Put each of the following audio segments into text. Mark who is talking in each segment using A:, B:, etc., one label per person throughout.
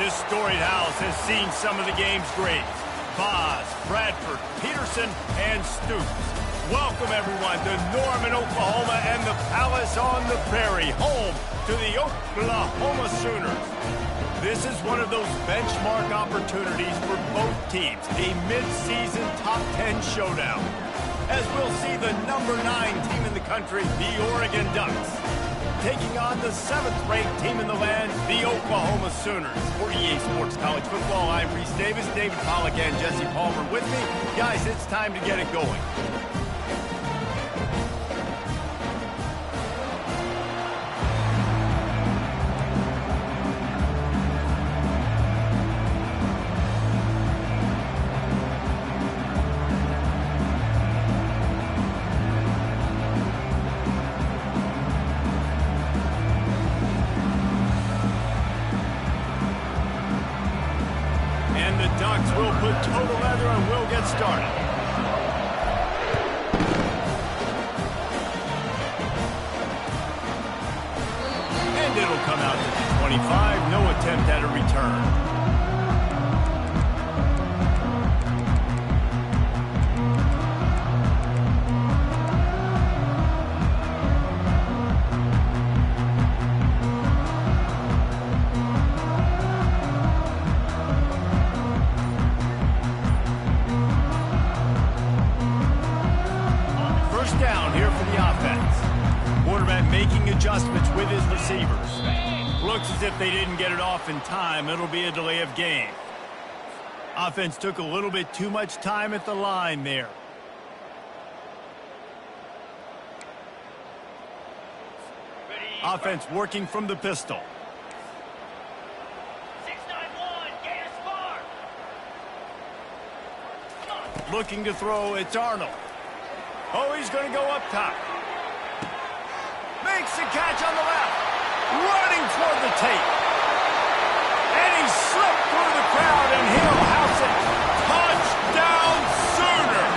A: This storied house has seen some of the game's greats. Boz, Bradford, Peterson, and Stoops. Welcome, everyone, to Norman, Oklahoma, and the Palace on the Prairie, home to the Oklahoma Sooners. This is one of those benchmark opportunities for both teams, a mid-season top 10 showdown. As we'll see the number 9 team in the country, the Oregon Ducks, taking on the 7th-ranked team in the land, the Oklahoma Sooners. For EA Sports College Football, I'm Reese Davis, David Pollack, and Jesse Palmer with me. Guys, it's time to get it going. We'll put total leather and we'll get started. And it'll come out to the 25. No attempt at a return. Down here for the offense. Quarterback making adjustments with his receivers. Looks as if they didn't get it off in time. It'll be a delay of game. Offense took a little bit too much time at the line there. Offense working from the pistol.
B: 6-9-1, get a spark.
A: Looking to throw, it's Arnold. Oh, he's going to go up top. Makes the catch on the left. Running toward the tape. And he slipped through the crowd, and he'll house it. Touchdown, Sooners!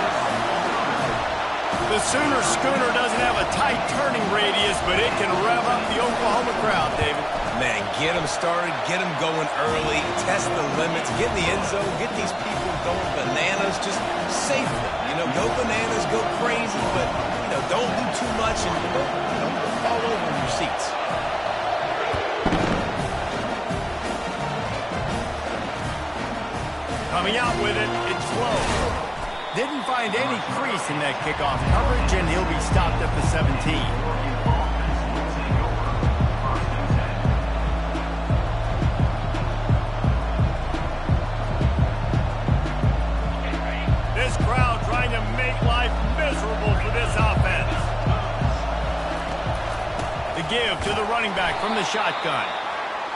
A: The Sooner schooner doesn't have a tight turning radius, but it can rev up the Oklahoma crowd, David.
C: Man, get them started, get them going early, test the limits, get in the end zone, get these people going bananas, just safely. Go bananas, go crazy, but, don't do too much and don't fall over in your seats.
A: Coming out with it, it's slow. Didn't find any crease in that kickoff coverage, and he'll be stopped at the 17. This crowd trying to make life miserable for this offense. The give to the running back from the shotgun.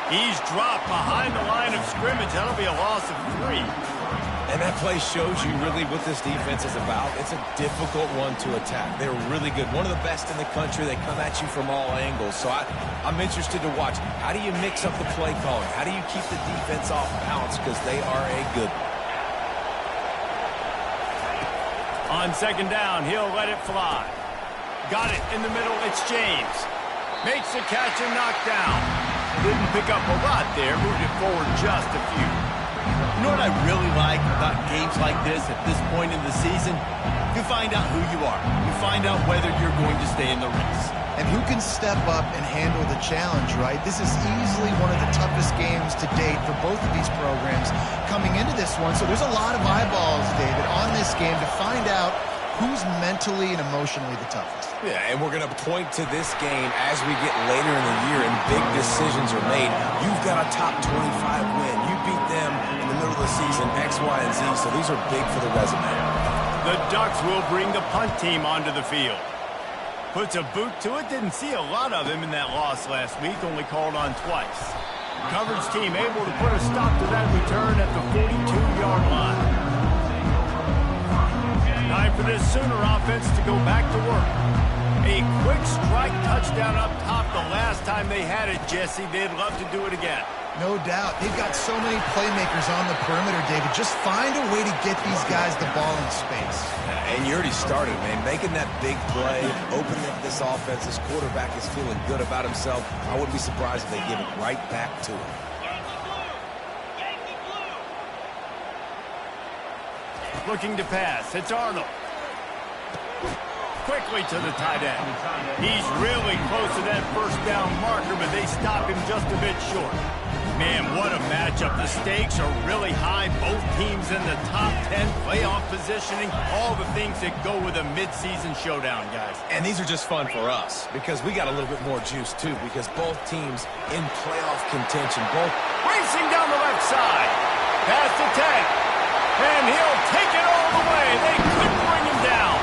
A: He's dropped behind the line of scrimmage. That'll be a loss of 3.
C: And that play shows you really what this defense is about. It's a difficult one to attack. They're really good. One of the best in the country. They come at you from all angles. So I'm interested to watch. How do you mix up the play calling? How do you keep the defense off balance? Because they are a good one.
A: On second down, he'll let it fly. Got it in the middle, it's James. Makes the catch and knocked down. Didn't pick up a lot there, moved it forward just a few.
D: You know what I really like about games like this at this point in the season? You find out who you are. You find out whether you're going to stay in the race.
E: And who can step up and handle the challenge, right? This is easily one of the toughest games to date for both of these programs coming into this one. So there's a lot of eyeballs, David, on this game to find out who's mentally and emotionally the toughest.
C: Yeah, and we're going to point to this game as we get later in the year and big decisions are made. You've got a top 25 win. You beat them in the middle of the season, X, Y, and Z, so these are big for the resume.
A: The Ducks will bring the punt team onto the field. Puts a boot to it. Didn't see a lot of him in that loss last week. Only called on twice. Coverage team able to put a stop to that return at the 42-yard line. Time for this Sooner offense to go back to work. A quick strike touchdown up top the last time they had it, Jesse. They'd love to do it again.
E: No doubt. They've got so many playmakers on the perimeter, David. Just find a way to get these guys the ball in space.
C: And you already started, man. Making that big play, opening up this offense. This quarterback is feeling good about himself. I wouldn't be surprised if they give it right back to him.
A: Looking to pass. It's Arnold. Quickly to the tight end. He's really close to that first down marker, but they stop him just a bit short. Man, what a matchup. The stakes are really high. Both teams in the top 10, playoff positioning, all the things that go with a midseason showdown, guys.
C: And these are just fun for us because we got a little bit more juice, too, because both teams in playoff contention, both
A: racing down the left side. Past the 10. And he'll take it all the way. They couldn't bring him down.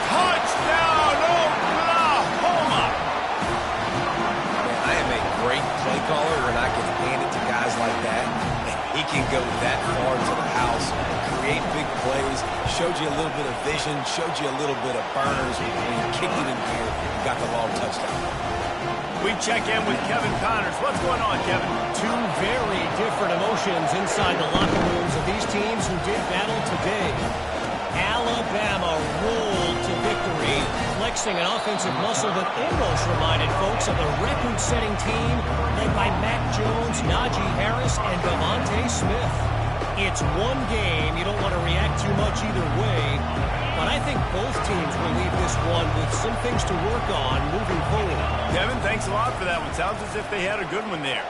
A: Touchdown, Oklahoma!
C: Man, I am a great play caller when I can hand it to guys like that. And he can go that far to the house, create big plays, showed you a little bit of vision, showed you a little bit of burners when you kicked it in gear and got the long touchdown.
A: We check in with Kevin Connors. What's going on, Kevin?
F: Two very different emotions inside the locker rooms of these teams who did battle today. Alabama rolled to victory, flexing an offensive muscle that almost reminded folks of the record-setting team led by Mac Jones, Najee Harris, and Devontae Smith. It's one game. You don't want to react too much either way, but I think both teams will leave this one with some things to work on moving forward.
A: Kevin, thanks a lot for that one. Sounds as if they had a good one there.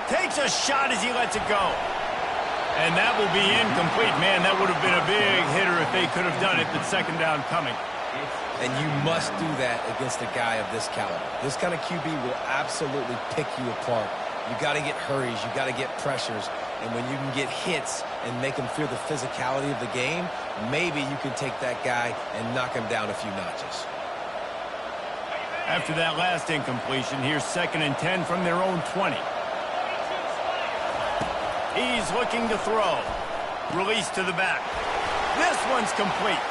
A: Takes a shot as he lets it go. And that will be incomplete. Man, that would have been a big hitter if they could have done it, but second down coming.
C: And you must do that against a guy of this caliber. This kind of QB will absolutely pick you apart. You got to get hurries. You got to get pressures. And when you can get hits and make him feel the physicality of the game, maybe you can take that guy and knock him down a few notches.
A: After that last incompletion, here's 2nd and 10 from their own 20. He's looking to throw. Release to the back. This one's complete.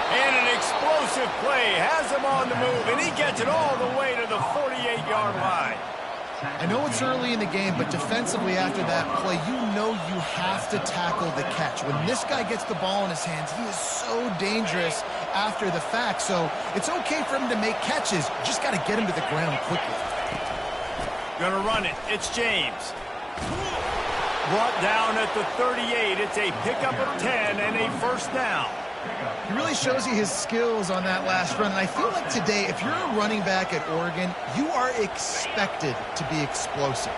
A: And an explosive play has him on the move, and he gets it all the way to the 48-yard line.
E: I know it's early in the game, but defensively after that play, you know you have to tackle the catch. When this guy gets the ball in his hands, he is so dangerous after the fact. So it's okay for him to make catches. You just got to get him to the ground quickly.
A: Gonna run it. It's James. Brought down at the 38. It's a pickup of 10 and a first down.
E: He really shows you his skills on that last run. And I feel like today, if you're a running back at Oregon, you are expected to be explosive.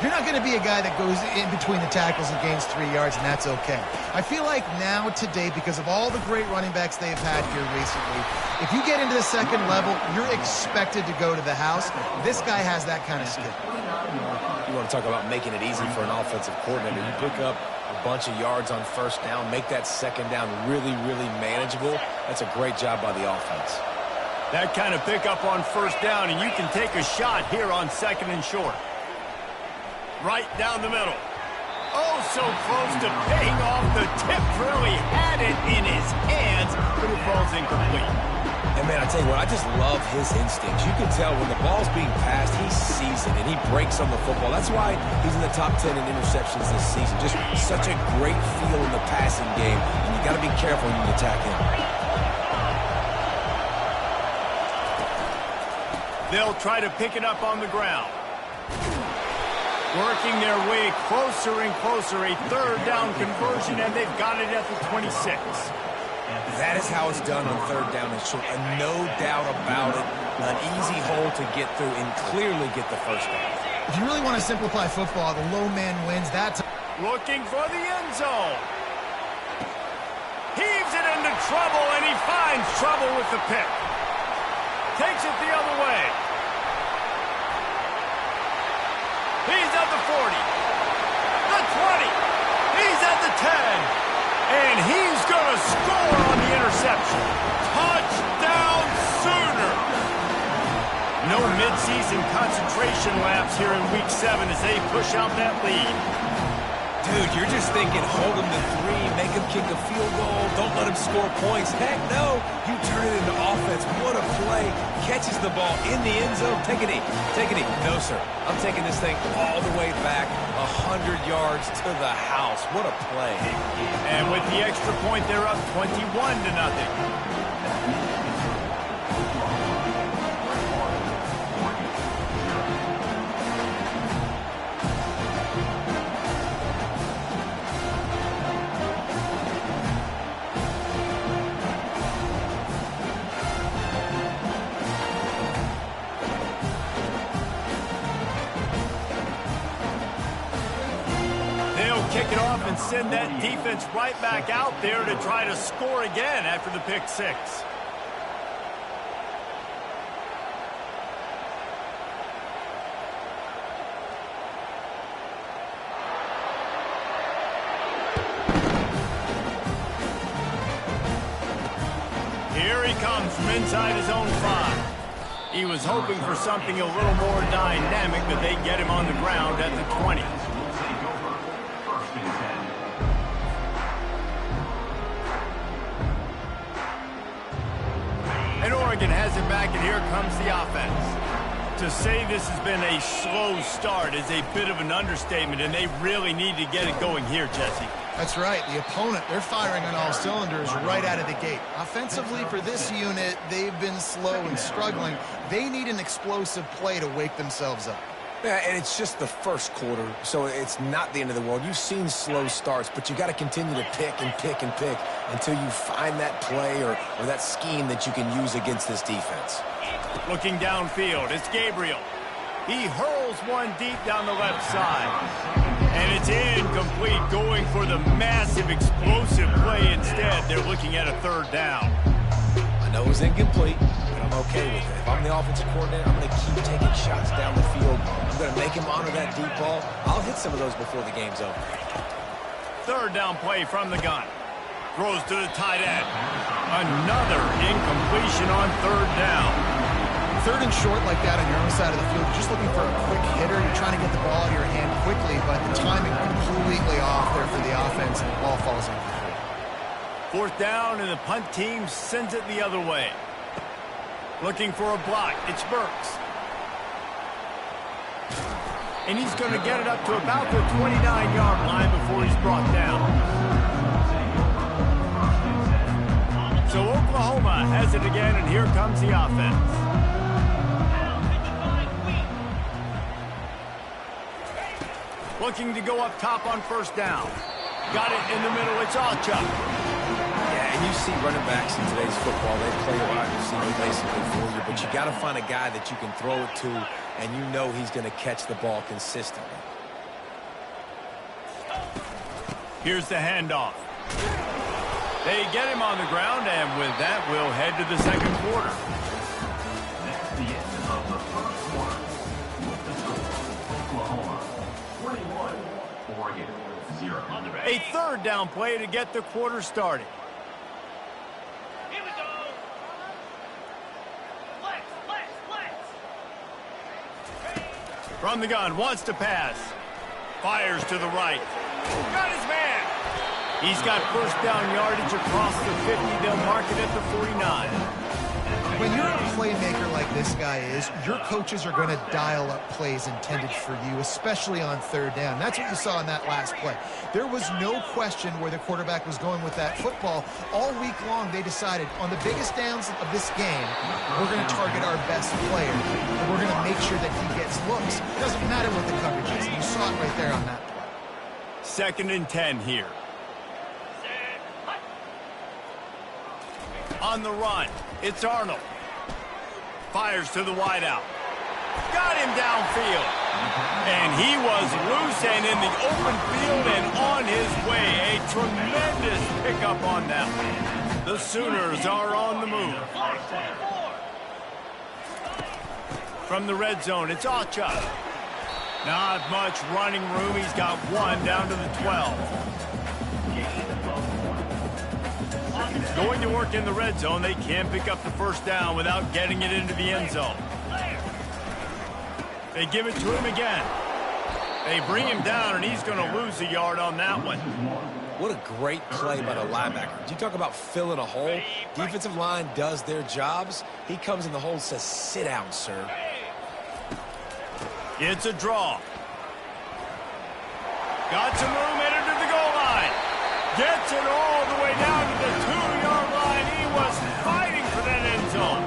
E: You're not going to be a guy that goes in between the tackles and gains 3 yards, and that's okay. I feel like now today, because of all the great running backs they've had here recently, if you get into the second level, you're expected to go to the house. This guy has that kind of skill.
C: You want to talk about making it easy for an offensive coordinator. You pick up a bunch of yards on first down, make that second down really, really manageable. That's a great job by the offense.
A: That kind of pickup on first down, and you can take a shot here on 2nd and short. Right down the middle. Oh, so close to paying off. The tip really had it in his hands, but it falls incomplete.
C: And, man, I tell you what, I just love his instincts. You can tell when the ball's being passed, he sees it, and he breaks on the football. That's why he's in the top 10 in interceptions this season. Just such a great feel in the passing game, and you got to be careful when you attack him.
A: They'll try to pick it up on the ground. Working their way closer and closer. A third down conversion, and they've got it at the 26.
C: That is how it's done on third down and short. And no doubt about it, an easy hole to get through and clearly get the first down.
E: If you really want to simplify football, the low man wins. That's
A: looking for the end zone. Heaves it into trouble, and he finds trouble with the pick. Takes it the other way. He's at the 40, the 20, he's at the 10, and he's going to score on the interception. Touchdown, Sooner! No midseason concentration laps here in Week 7 as they push out that lead.
C: Dude, you're just thinking, hold him to 3, make him kick a field goal, don't let him score points. Heck no, you turn it into offense. What a play. Catches the ball in the end zone. Take a knee. Take a knee. No, sir. I'm taking this thing all the way back 100 yards to the house. What a play.
A: And with the extra point, they're up 21-0. send that defense right back out there to try to score again after the pick six. Here he comes from inside his own 5. He was hoping for something a little more dynamic, but they get him on the ground at the 20. And Oregon has it back, and here comes the offense. To say this has been a slow start is a bit of an understatement, and they really need to get it going here, Jesse.
E: That's right. The opponent, they're firing on all cylinders right out of the gate. Offensively, for this unit, they've been slow and struggling. They need an explosive play to wake themselves up.
C: Yeah, and it's just the first quarter, so it's not the end of the world. You've seen slow starts, but you got to continue to pick and pick and pick until you find that play or that scheme that you can use against this defense.
A: Looking downfield, it's Gabriel. He hurls one deep down the left side. And it's incomplete, going for the massive explosive play instead. They're looking at a 3rd down.
C: I know it was incomplete, but I'm okay with it. If I'm the offensive coordinator, I'm going to keep taking shots down the field. I'm going to make him honor that deep ball. I'll hit some of those before the game's over.
A: 3rd down play from the gun. Throws to the tight end. Another incompletion on 3rd down.
E: 3rd and short like that on your own side of the field, you're just looking for a quick hitter. You're trying to get the ball out of your hand quickly, but the timing completely off there for the offense, and the ball falls incomplete.
A: 4th down, and the punt team sends it the other way. Looking for a block. It's Burks. And he's going to get it up to about the 29-yard line before he's brought down. So Oklahoma has it again, and here comes the offense. Looking to go up top on 1st down. Got it in the middle. It's Ncaa.
C: Yeah, and you see running backs in today's football. They play a wide receiver basically for you, but you got to find a guy that you can throw it to, and you know he's going to catch the ball consistently.
A: Here's the handoff. They get him on the ground, and with that, we'll head to the 2nd quarter.
B: That's the end of the 1st quarter. With the score, Oklahoma 41, Oregon 0.
A: A 3rd down play to get the quarter started.
B: Here we go. Flex.
A: From the gun, wants to pass. Fires to the right. Got his man. He's got 1st down yardage across the 50. They'll mark it at the 49.
E: When you're a playmaker like this guy is, your coaches are going to dial up plays intended for you, especially on 3rd down. That's what you saw in that last play. There was no question where the quarterback was going with that football. All week long, they decided on the biggest downs of this game, we're going to target our best player, and we're going to make sure that he gets looks. It doesn't matter what the coverage is. You saw it right there on that play.
A: 2nd and 10 here. On the run, it's Arnold. Fires to the wideout. Got him downfield. And he was loose and in the open field and on his way. A tremendous pickup on that one. The Sooners are on the move. From the red zone, it's Ncaa. Not much running room. He's got 1 down to the 12. Going to work in the red zone. They can't pick up the 1st down without getting it into the end zone. They give it to him again. They bring him down, and he's going to lose a yard on that one.
C: What a great play by the linebacker. You talk about filling a hole. Defensive line does their jobs. He comes in the hole and says, sit down, sir.
A: It's a draw. Got some room headed to the goal line. Gets it all the way down to the 2-yard line. He was fighting for that end zone.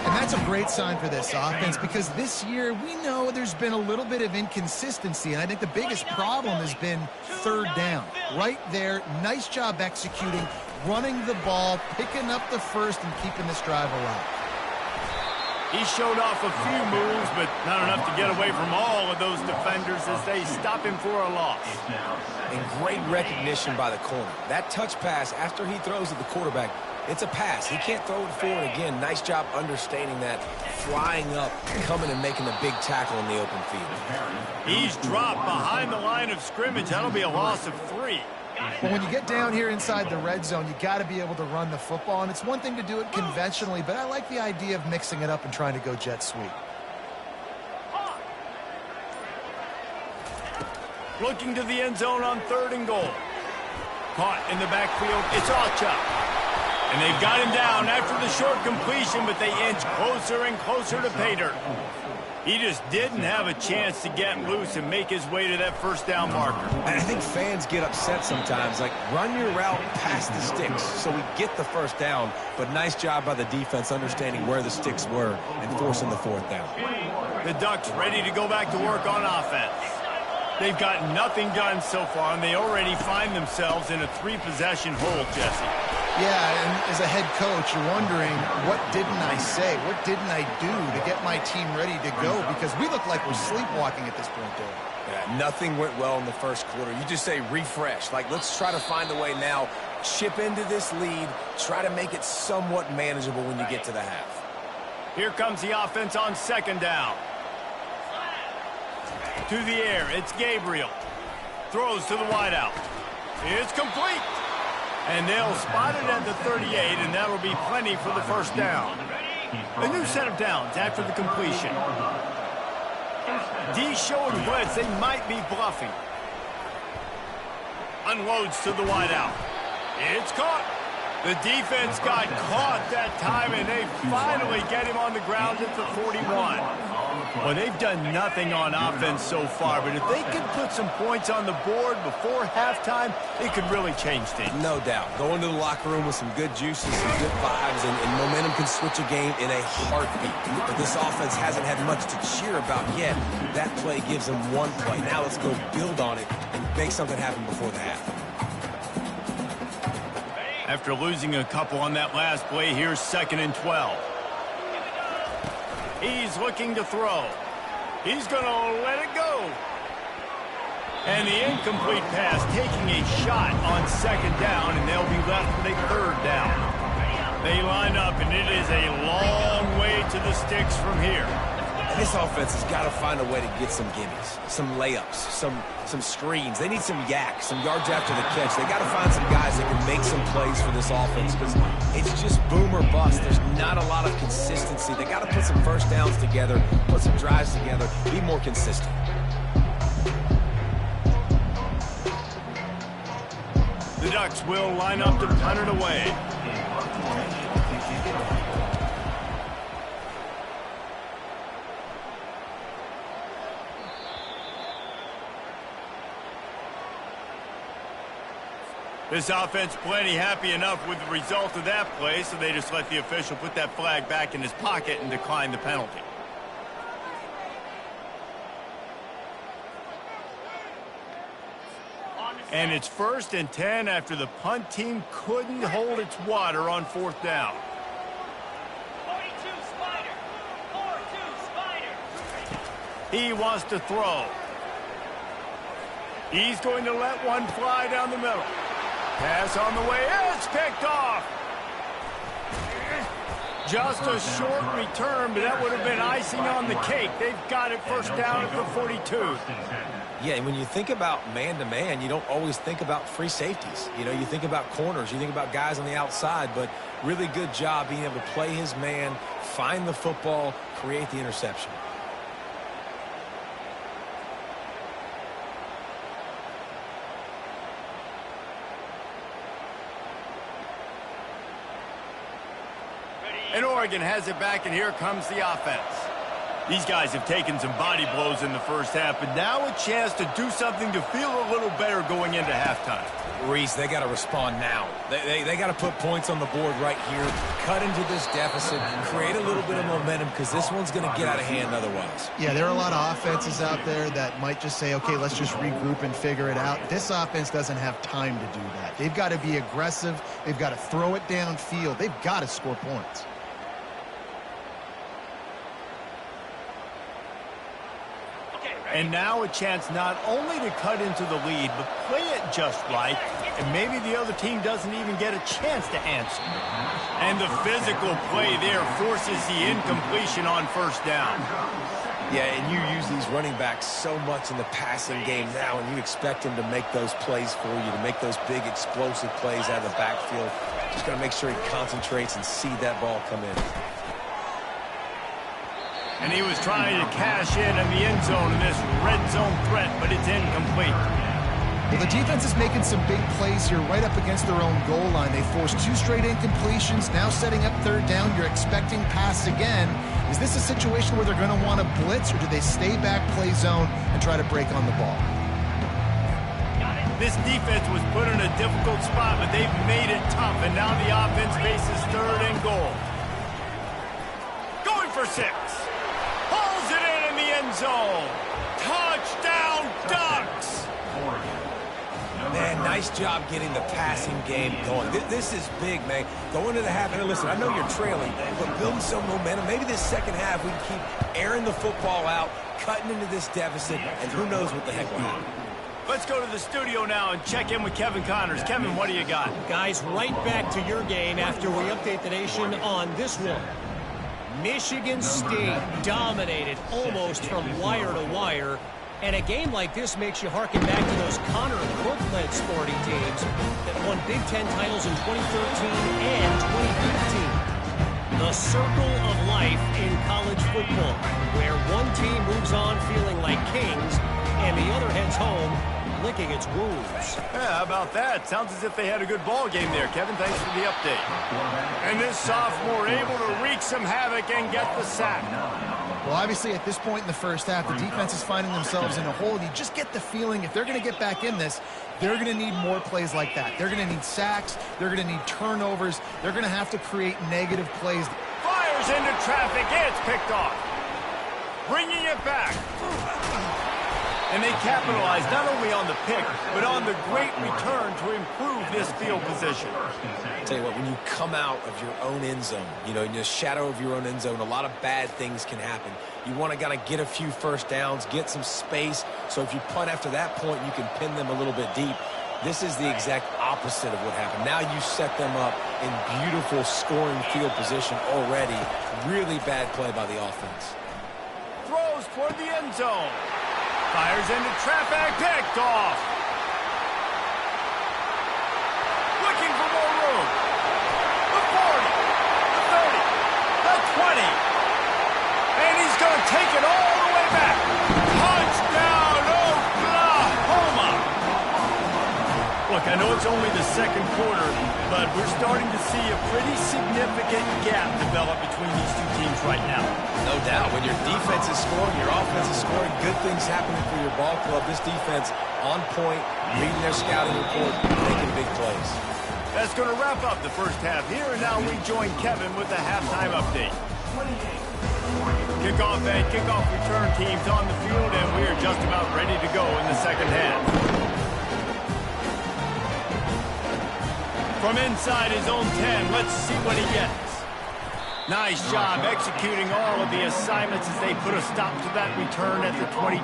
E: And that's a great sign for this offense because this year we know there's been a little bit of inconsistency, and I think the biggest problem has been 3rd down. Right there, nice job executing, running the ball, picking up the 1st, and keeping this drive alive.
A: He showed off a few moves, but not enough to get away from all of those defenders as they stop him for a loss.
C: And great recognition by the corner. That touch pass after he throws at the quarterback, it's a pass. He can't throw it forward again. Nice job understanding that, flying up, coming and making the big tackle in the open field.
A: He's dropped behind the line of scrimmage. That'll be a loss of 3.
E: But when you get down here inside the red zone, you got to be able to run the football. And it's one thing to do it conventionally, but I like the idea of mixing it up and trying to go jet sweep.
A: Looking to the end zone on 3rd and goal. Caught in the backfield. It's Ncaa. And they've got him down after the short completion, but they inch closer and closer to pay dirt. He just didn't have a chance to get loose and make his way to that first down marker.
C: And I think fans get upset sometimes, like run your route past the sticks so we get the first down, but nice job by the defense understanding where the sticks were and forcing the 4th down.
A: The Ducks ready to go back to work on offense. They've got nothing done so far, and they already find themselves in a 3-possession hole, Jesse.
E: Yeah, and as a head coach, you're wondering, what didn't I say? What didn't I do to get my team ready to go? Because we look like we're sleepwalking at this point, Dave.
C: Yeah, nothing went well in the first quarter. You just say refresh. Like, let's try to find a way now, chip into this lead, try to make it somewhat manageable when you get to the half.
A: Here comes the offense on 2nd down. To the air, it's Gabriel. Throws to the wideout. It's complete. And they'll spot it at the 38, and that'll be plenty for the first down. A new set of downs after the completion. D showing blitz. They might be bluffing. Unloads to the wideout. It's caught. The defense got caught that time, and they finally get him on the ground at the 41. Well, they've done nothing on offense so far, but if they can put some points on the board before halftime, it could really change things.
C: No doubt. Go into the locker room with some good juices, some good vibes, and momentum can switch a game in a heartbeat. But this offense hasn't had much to cheer about yet. That play gives them one play. Now let's go build on it and make something happen before the half.
A: After losing a couple on that last play, here's 2nd and 12. He's looking to throw. He's going to let it go. And the incomplete pass taking a shot on 2nd down, and they'll be left with a 3rd down. They line up, and it is a long way to the sticks from here.
C: And this offense has got to find a way to get some gimmies, some layups, some screens. They need some yak, some yards after the catch. They got to find some guys that can make some plays for this offense because it's just boom or bust. There's not a lot of consistency. They got to put some first downs together, put some drives together, be more consistent.
A: The Ducks will line up to punt it away. This offense plenty happy enough with the result of that play, so they just let the official put that flag back in his pocket and decline the penalty. And it's 1st and 10 after the punt team couldn't hold its water on 4th down.
F: 42 Spider. 4-2 Spider.
A: He wants to throw. He's going to let one fly down the middle. Pass on the way. It's picked off. Just a short return, but that would have been icing on the cake. They've got it 1st down at the 42.
C: Yeah, and when you think about man-to-man, you don't always think about free safeties. You know, you think about corners, you think about guys on the outside, but really good job being able to play his man, find the football, create the interception.
A: And Oregon has it back, and here comes the offense. These guys have taken some body blows in the first half, but now a chance to do something to feel a little better going into halftime.
C: Reese, they got to respond now. They got to put points on the board right here, cut into this deficit, create a little bit of momentum because this one's going to get out of hand otherwise.
E: Yeah, there are a lot of offenses out there that might just say, okay, let's just regroup and figure it out. This offense doesn't have time to do that. They've got to be aggressive. They've got to throw it downfield. They've got to score points.
A: And now a chance not only to cut into the lead, but play it just right, and maybe the other team doesn't even get a chance to answer. And the physical play there forces the incompletion on first down.
C: Yeah, and you use these running backs so much in the passing game now, and you expect them to make those plays for you, to make those big explosive plays out of the backfield. Just got to make sure he concentrates and see that ball come in.
A: And he was trying to cash in the end zone in this red zone threat, but it's incomplete.
E: Well, the defense is making some big plays here right up against their own goal line. They forced 2 straight incompletions, now setting up third down. You're expecting pass again. Is this a situation where they're going to want to blitz, or do they stay back, play zone, and try to break on the ball?
A: This defense was put in a difficult spot, but they've made it tough, and now the offense faces third and goal. Going for 6. Hauls it in the end zone. Touchdown, Ducks!
C: Man, nice job getting the passing game going. This is big, man. Go into the half, and listen, I know you're trailing, but building some momentum. Maybe this second half we can keep airing the football out, cutting into this deficit, and who knows what the heck will happen.
A: Let's go to the studio now and check in with Kevin Connors. Kevin, what do you got?
F: Guys, right back to your game after we update the nation on this one. Michigan State dominated almost from wire to wire. And a game like this makes you harken back to those Connor Cook-led sporting teams that won Big Ten titles in 2013 and 2015. The circle of life in college football, where one team moves on feeling like kings and the other heads home licking its wounds.
A: Yeah, how about that? Sounds as if they had a good ball game there, Kevin. Thanks for the update. And this sophomore able to wreak some havoc and get the sack.
E: Well, obviously, at this point in the first half, the defense is finding themselves in a hole. And you just get the feeling if they're going to get back in this, they're going to need more plays like that. They're going to need sacks. They're going to need turnovers. They're going to have to create negative plays.
A: Fires into traffic. It's picked off. Bringing it back. And they capitalize not only on the pick, but on the great return to improve this field position.
C: I'll tell you what, when you come out of your own end zone, you know, in the shadow of your own end zone, a lot of bad things can happen. You want to kind of get a few first downs, get some space, so if you punt after that point, you can pin them a little bit deep. This is the exact opposite of what happened. Now you set them up in beautiful scoring field position already. Really bad play by the offense.
A: Throws toward the end zone. Fires into traffic, picked off. Looking for more room. The 40, the 30, the 20. And he's going to take it all the way back. Touchdown, Oklahoma. Look, I know it's only the second quarter, but we're starting to see a pretty significant gap develop between these two teams right now.
C: No doubt. When your defense is scoring, your offense is scoring, good things happening for your ball club. This defense on point, reading their scouting report, making big plays.
A: That's going to wrap up the first half here, and now we join Kevin with the halftime update. Kickoff and kickoff return teams on the field, and we are just about ready to go in the second half. From inside his own 10, let's see what he gets. Nice job executing all of the assignments as they put a stop to that return at the 22.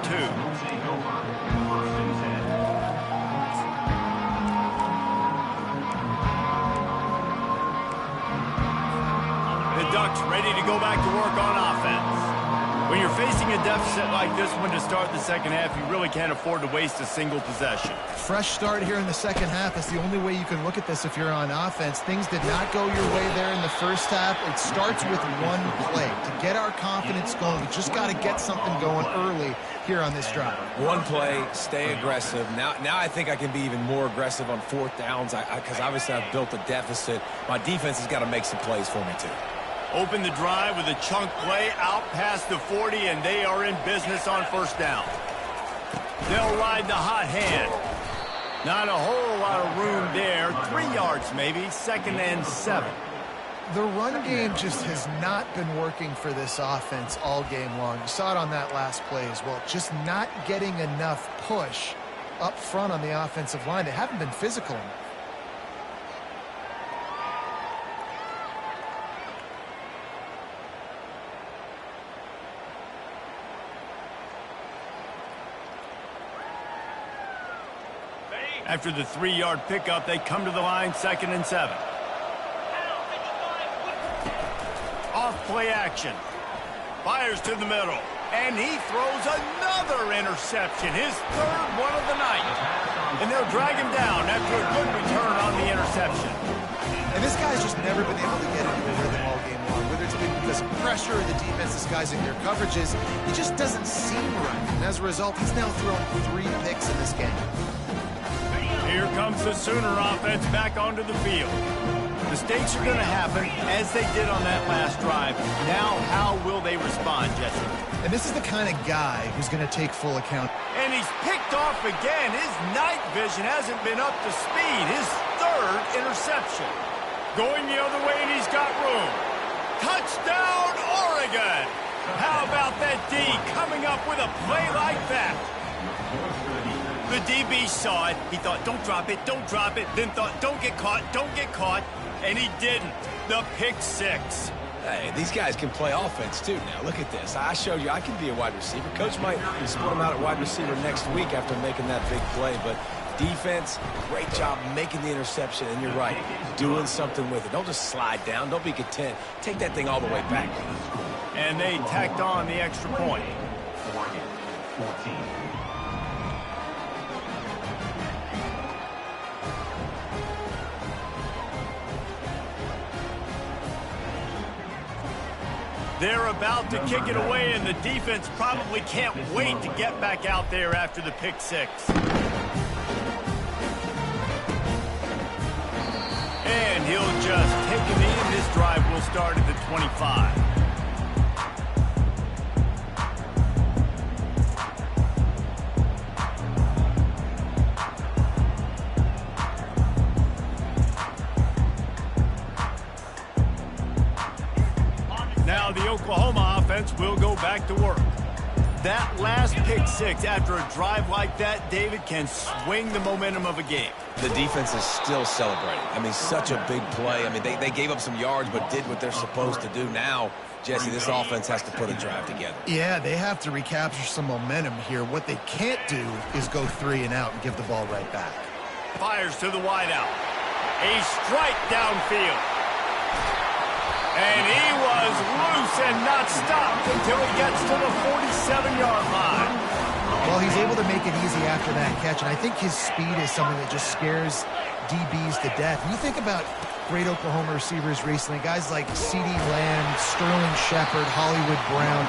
A: The Ducks ready to go back to work on offense. When you're facing a deficit like this one to start the second half, you really can't afford to waste a single possession.
E: Fresh start here in the second half. That's the only way you can look at this if you're on offense. Things did not go your way there in the first half. It starts with one play. To get our confidence going, we just got to get something going early here on this drive.
C: One play, stay aggressive. Now I think I can be even more aggressive on fourth downs because obviously I've built a deficit. My defense has got to make some plays for me too.
A: Open the drive with a chunk play out past the 40, and they are in business on first down. They'll ride the hot hand. Not a whole lot of room there. 3 yards maybe, 2nd and 7.
E: The run game just has not been working for this offense all game long. You saw it on that last play as well. Just not getting enough push up front on the offensive line. They haven't been physical enough.
A: After the 3-yard pickup, they come to the line, 2nd and 7. Off play action. Fires to the middle. And he throws another interception, his 3rd one of the night. And they'll drag him down after a good return on the interception.
E: And this guy's just never been able to get into a rhythm all game long. Whether it's been because of pressure or the defense disguising their coverages, he just doesn't seem right. And as a result, he's now thrown 3 picks in this game.
A: Here comes the Sooner offense back onto the field. Mistakes are going to happen, as they did on that last drive. Now, how will they respond, Jesse?
E: And this is the kind of guy who's going to take full account.
A: And he's picked off again. His night vision hasn't been up to speed. His 3rd interception. Going the other way, and he's got room. Touchdown, Oregon! How about that D coming up with a play like that? The DB saw it. He thought, don't drop it, don't drop it. Then thought, don't get caught, don't get caught. And he didn't. The pick 6.
C: Hey, these guys can play offense, too. Now, look at this. I showed you I can be a wide receiver. Coach might split him out at wide receiver next week after making that big play. But defense, great job making the interception. And you're right, doing something with it. Don't just slide down. Don't be content. Take that thing all the way back.
A: And they tacked on the extra point.
B: Oregon, 14.
A: They're about to kick it away, and the defense probably can't wait to get back out there after the pick 6. And he'll just take him in. This drive will start at the 25. Now the Oklahoma offense will go back to work. That last pick 6 after a drive like that, David, can swing the momentum of a game.
C: The defense is still celebrating. I mean, such a big play. I mean, they gave up some yards but did what they're supposed to do. Now, Jesse, this offense has to put a drive together.
E: Yeah, they have to recapture some momentum here. What they can't do is go 3 and out and give the ball right back.
A: Fires to the wideout. A strike downfield. And he was loose and not stopped until he gets to the 47-yard line.
E: Well, he's able to make it easy after that catch, and I think his speed is something that just scares DBs to death. And you think about great Oklahoma receivers recently, guys like CeeDee Lamb, Sterling Shepard, Hollywood Brown.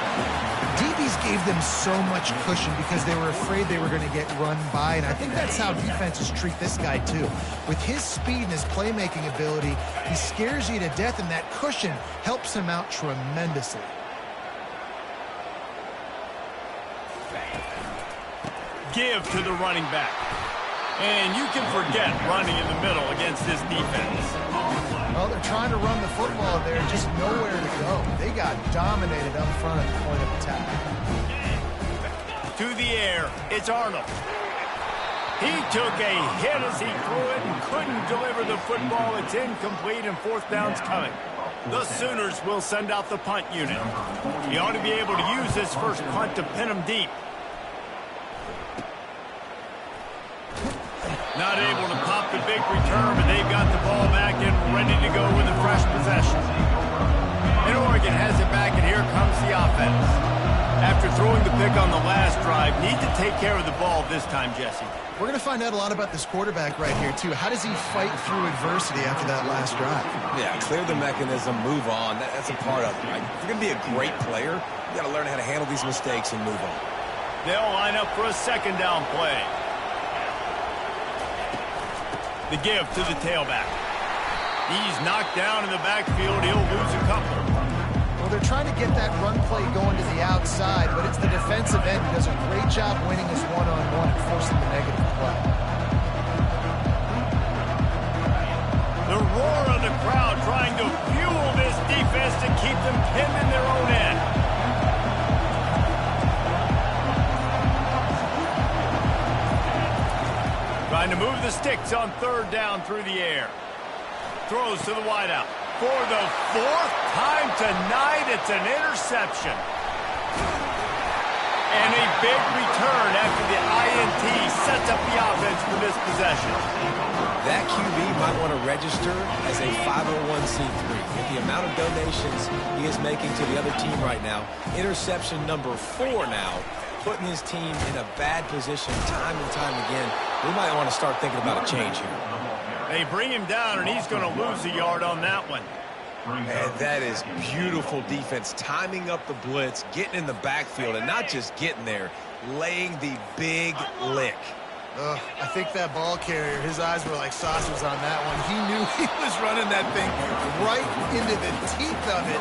E: DBs gave them so much cushion because they were afraid they were going to get run by, and I think that's how defenses treat this guy too. With his speed and his playmaking ability, he scares you to death, and that cushion helps him out tremendously.
A: Give to the running back. And you can forget running in the middle against this defense.
E: Well, they're trying to run the football there, just nowhere to go. They got dominated up front at the point of attack.
A: To the air, it's Arnold. He took a hit as he threw it and couldn't deliver the football. It's incomplete and 4th down's coming. The Sooners will send out the punt unit. He ought to be able to use this first punt to pin him deep. Not able to pop the big return, but they've got the ball back and ready to go with a fresh possession. And Oregon has it back, and here comes the offense. After throwing the pick on the last drive, need to take care of the ball this time, Jesse.
E: We're going to find out a lot about this quarterback right here, too. How does he fight through adversity after that last drive?
C: Yeah, clear the mechanism, move on. That's a part of it, right? If you're going to be a great player, you got to learn how to handle these mistakes and move on.
A: They'll line up for a 2nd down play. The give to the tailback. He's knocked down in the backfield. He'll lose a couple.
E: Well, they're trying to get that run play going to the outside, but it's the defensive end who does a great job winning his one-on-one and forcing the negative play.
A: The roar of the crowd trying to fuel this defense to keep them pinned in their own end. Trying to move the sticks on 3rd down through the air. Throws to the wideout. For the 4th time tonight, it's an interception. And a big return after the INT sets up the offense for this possession.
C: That QB might want to register as a 501c3. With the amount of donations he is making to the other team right now, interception number 4 now, putting his team in a bad position time and time again. We might want to start thinking about a change here.
A: They bring him down, and he's going to lose a yard on that one.
C: And that is beautiful defense, timing up the blitz, getting in the backfield, and not just getting there, laying the big lick.
E: I think that ball carrier, his eyes were like saucers on that one. He knew he was running that thing right into the teeth of it.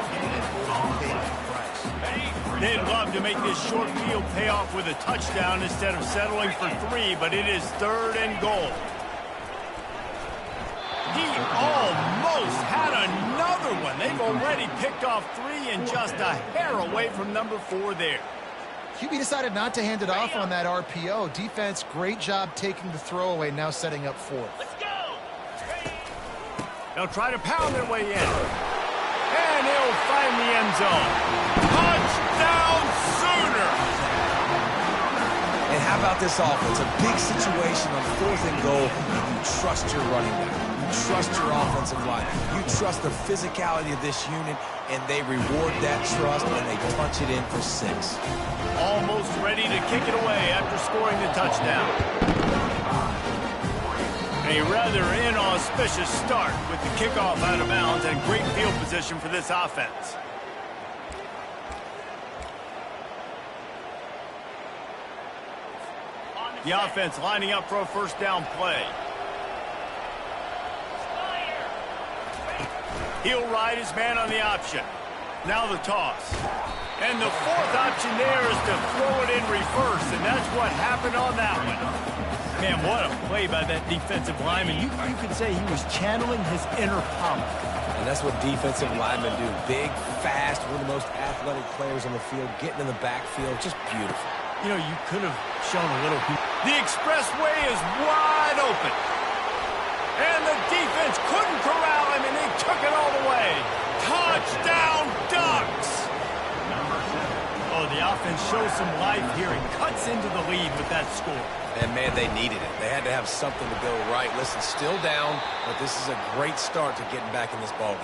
A: They'd love to make this short field pay off with a touchdown instead of settling for 3, but it is 3rd and goal. He almost had another one. They've already picked off 3 and just a hair away from number 4 there.
E: QB decided not to hand it off on that RPO. Defense, great job taking the throwaway, now setting up 4th.
A: Let's go! They'll try to pound their way in. And he'll find the end zone. Touchdown Sooner!
C: And how about this offense? A big situation on 4th and goal, and you trust your running back. You trust your offensive line. You trust the physicality of this unit, and they reward that trust, and they punch it in for 6.
A: Almost ready to kick it away after scoring the touchdown. A rather inauspicious start with the kickoff out of bounds and great field position for this offense. The offense lining up for a first down play. He'll ride his man on the option. Now the toss. And the 4th option there is to throw it in reverse, and that's what happened on that one. Man, what a play by that defensive lineman. You could say he was channeling his inner power.
C: And that's what defensive linemen do. Big, fast, one of the most athletic players on the field, getting in the backfield, just beautiful.
A: You know, you could have shown a little. The expressway is wide open. And the defense couldn't corral him, and they took it all the way. Touchdown, Ducks! Oh, the offense shows some life here and cuts into the lead with that score.
C: And, man, they needed it. They had to have something to go right. Listen, still down, but this is a great start to getting back in this ballgame.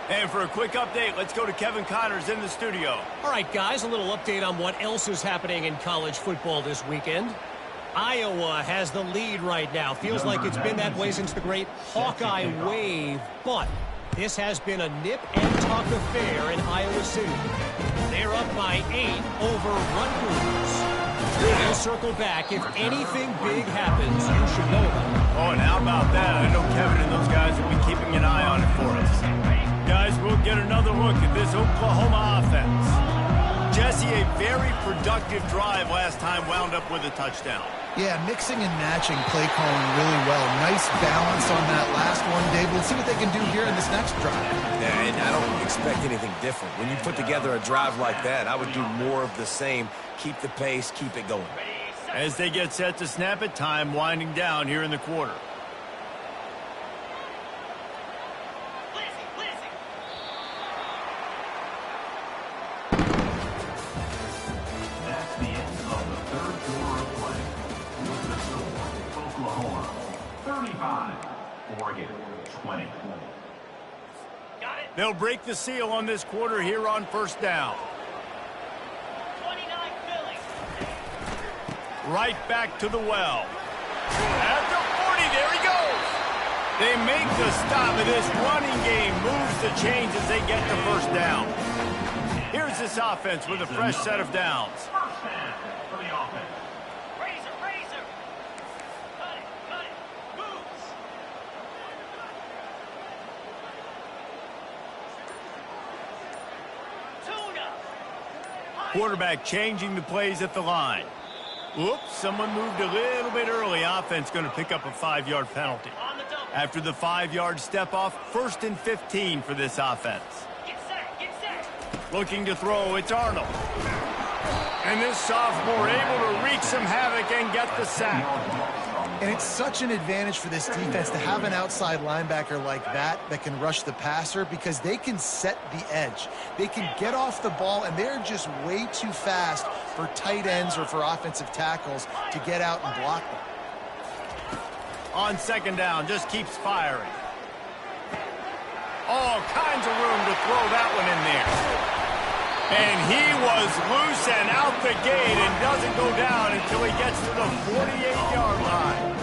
A: And for a quick update, let's go to Kevin Connors in the studio.
F: All right, guys, a little update on what else is happening in college football this weekend. Iowa has the lead right now. Feels like it's been that way since the great Hawkeye wave. But this has been a nip-and-tuck affair in Iowa City. They're up by 8 over Rutgers. We'll circle back. If anything big happens, you should know about it.
A: Oh, and how about that? I know Kevin and those guys will be keeping an eye on it for us. Guys, we'll get another look at this Oklahoma offense. Jesse, a very productive drive last time wound up with a touchdown.
E: Yeah, mixing and matching play calling really well. Nice balance on that last one, Dave. We'll see what they can do here in this next drive.
C: Yeah, and I don't expect anything different. When you put together a drive like that, I would do more of the same. Keep the pace, keep it going.
A: As they get set to snap it, time winding down here in the quarter.
B: That's the end of the 3rd quarter of play. With the score, Oklahoma 35, Oregon 20.
A: They'll break the seal on this quarter here on first down.
G: 29 Philly.
A: Right back to the well. At the 40, there he goes. They make the stop, and this running game moves the chains as they get the first down. Here's this offense with a fresh set of downs.
B: First down for the offense.
G: Razor. Cut it. Moves. Tuna.
A: Quarterback changing the plays at the line. Whoops, someone moved a little bit early. Offense going to pick up a 5-yard penalty.
G: On the double.
A: After the 5-yard step off, 1st and 15 for this offense.
G: Get set.
A: Looking to throw, it's Arnold. And this sophomore able to wreak some havoc and get the sack.
E: And it's such an advantage for this defense to have an outside linebacker like that can rush the passer because they can set the edge. They can get off the ball, and they're just way too fast for tight ends or for offensive tackles to get out and block them.
A: On second down, just keeps firing. All kinds of room to throw that one in there. And he was loose and out the gate and doesn't go down until he gets to the 48-yard line.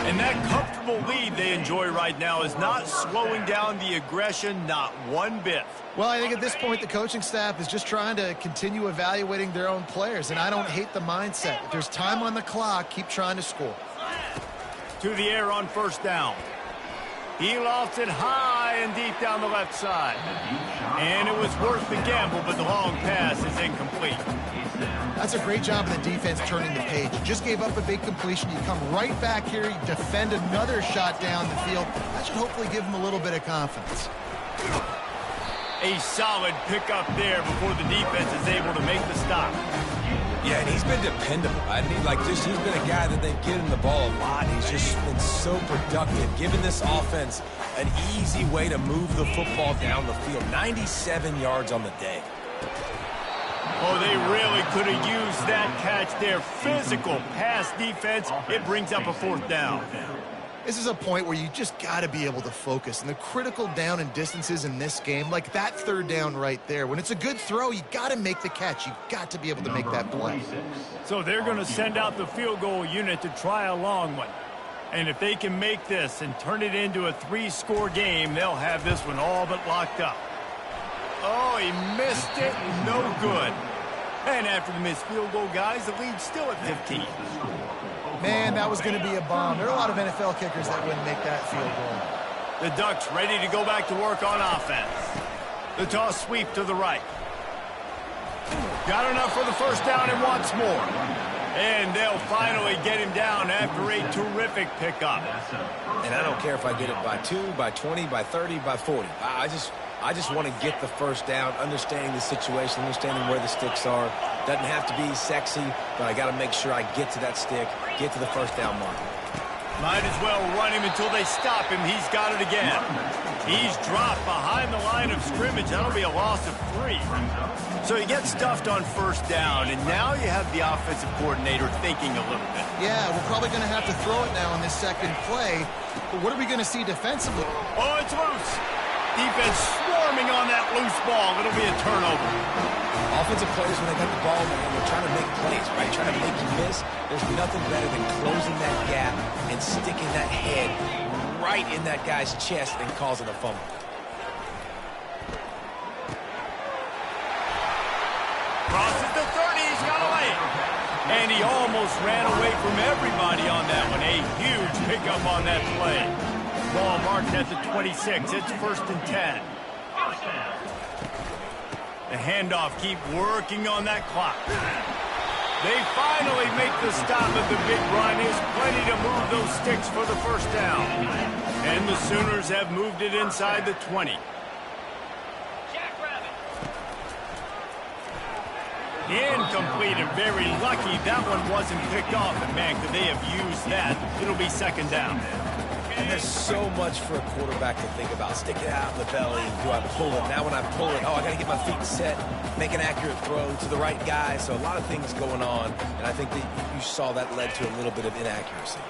A: And that comfortable lead they enjoy right now is not slowing down the aggression, not one bit.
E: Well, I think at this point the coaching staff is just trying to continue evaluating their own players, and I don't hate the mindset. If there's time on the clock, keep trying to score.
A: To the air on first down. He lofts it high and deep down the left side. And it was worth the gamble, but the long pass is incomplete.
E: That's a great job of the defense turning the page. You just gave up a big completion. You come right back here, you defend another shot down the field. That should hopefully give them a little bit of confidence.
A: A solid pickup there before the defense is able to make the stop.
C: Yeah, and he's been dependable. I mean, he's been a guy that they've given the ball a lot. He's just been so productive, giving this offense an easy way to move the football down the field. 97 yards on the day.
A: Oh, they really could have used that catch there. Physical pass defense. It brings up a fourth down.
E: This is a point where you just got to be able to focus. And the critical down and distances in this game, like that third down right there, when it's a good throw, you got to make the catch. You've got to be able to make that play.
A: So they're going to send out the field goal unit to try a long one. And if they can make this and turn it into a 3-score game, they'll have this one all but locked up. Oh, he missed it. No good. And after the missed field goal, guys, the lead's still at 15.
E: Man, that was going to be a bomb. There are a lot of NFL kickers that wouldn't make that field goal.
A: The Ducks ready to go back to work on offense. The toss sweep to the right. Got enough for the first down and wants more. And they'll finally get him down after a terrific pickup.
C: And I don't care if I get it by 2, by 20, by 30, by 40. I just want to get the first down, understanding the situation, understanding where the sticks are. Doesn't have to be sexy, but I got to make sure I get to that stick, get to the first down mark.
A: Might as well run him until they stop him. He's got it again. He's dropped behind the line of scrimmage. That'll be a loss of 3. So he gets stuffed on first down, and now you have the offensive coordinator thinking a little bit.
E: Yeah, we're probably going to have to throw it now on this second play. But what are we going to see defensively?
A: Oh, it's loose. Defense swarming on that loose ball. It'll be a turnover.
C: Offensive players, when they got the ball, man, they're trying to make plays, right? Trying to make you miss. There's nothing better than closing that gap and sticking that head right in that guy's chest and causing a fumble.
A: Crosses the 30. He's got away. And he almost ran away from everybody on that one. A huge pickup on that play. Ball marked at the 26. It's 1st and 10. The handoff, keep working on that clock. They finally make the stop at the big run. There's plenty to move those sticks for the first down. And the Sooners have moved it inside the 20. Incomplete and very lucky that one wasn't picked off. And man, could they have used that? It'll be second down.
C: And there's so much for a quarterback to think about. Stick it out in the belly. Do I pull it? Now when I pull it, I got to get my feet set, make an accurate throw to the right guy. So a lot of things going on, and I think that you saw that led to a little bit of inaccuracy.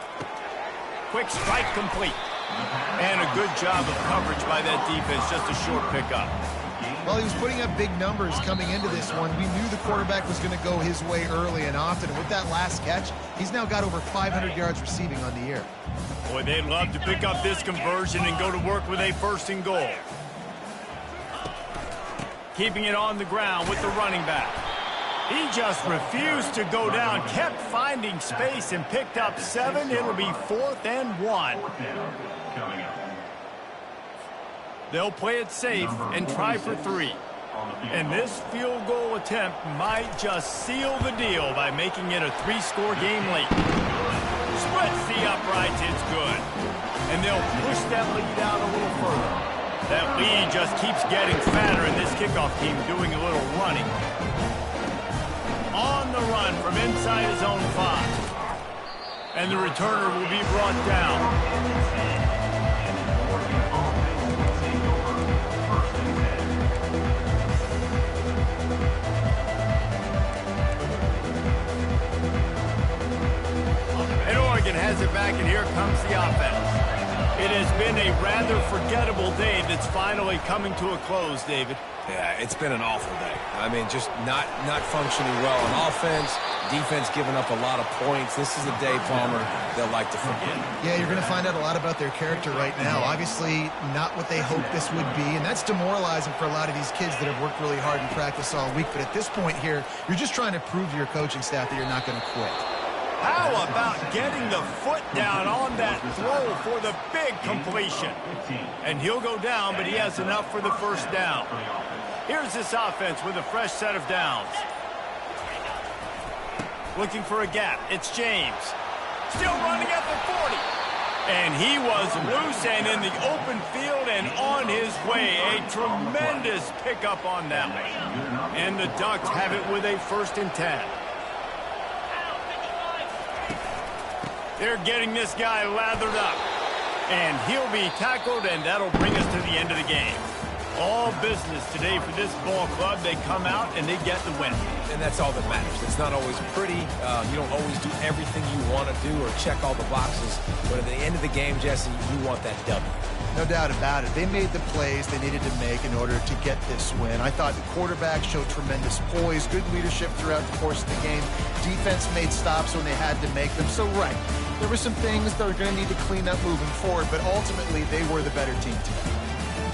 A: Quick strike complete. And a good job of coverage by that defense. Just a short pickup.
E: Well, he was putting up big numbers coming into this one. We knew the quarterback was going to go his way early and often. And with that last catch, he's now got over 500 yards receiving on the year.
A: Boy, they'd love to pick up this conversion and go to work with a 1st and goal. Keeping it on the ground with the running back. He just refused to go down, kept finding space and picked up 7. It'll be 4th and 1. They'll play it safe and try for 3. And this field goal attempt might just seal the deal by making it a 3-score game late. Splits the uprights, it's good. And they'll push that lead out a little further. That lead just keeps getting fatter, and this kickoff team doing a little running. On the run from inside his own 5. And the returner will be brought down. And Oregon has it back, and here comes the offense. It has been a rather forgettable day that's finally coming to a close, David.
C: Yeah, it's been an awful day. I mean, just not functioning well on offense. Defense giving up a lot of points. This is a day, Palmer, they'll like to forget.
E: Yeah, you're going to find out a lot about their character right now. Obviously, not what they hoped this would be, and that's demoralizing for a lot of these kids that have worked really hard in practice all week. But at this point here, you're just trying to prove to your coaching staff that you're not going to quit.
A: How about getting the foot down on that throw for the big completion? And he'll go down, but he has enough for the first down. Here's this offense with a fresh set of downs. Looking for a gap. It's James. Still running at the 40. And he was loose and in the open field and on his way. A tremendous pickup on that one. And the Ducks have it with a 1st and 10. They're getting this guy lathered up. And he'll be tackled, and that'll bring us to the end of the game. All business today for this ball club. They come out and they get the win.
C: And that's all that matters. It's not always pretty. You don't always do everything you want to do or check all the boxes. But at the end of the game, Jesse, you want that W.
E: No doubt about it. They made the plays they needed to make in order to get this win. I thought the quarterback showed tremendous poise, good leadership throughout the course of the game. Defense made stops when they had to make them. So, right, there were some things that are going to need to clean up moving forward, but ultimately they were the better team today.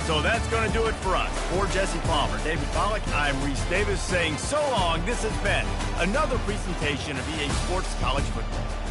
A: So that's going to do it for us. For Jesse Palmer, David Pollack, I'm Reese Davis saying so long. This has been another presentation of EA Sports College Football.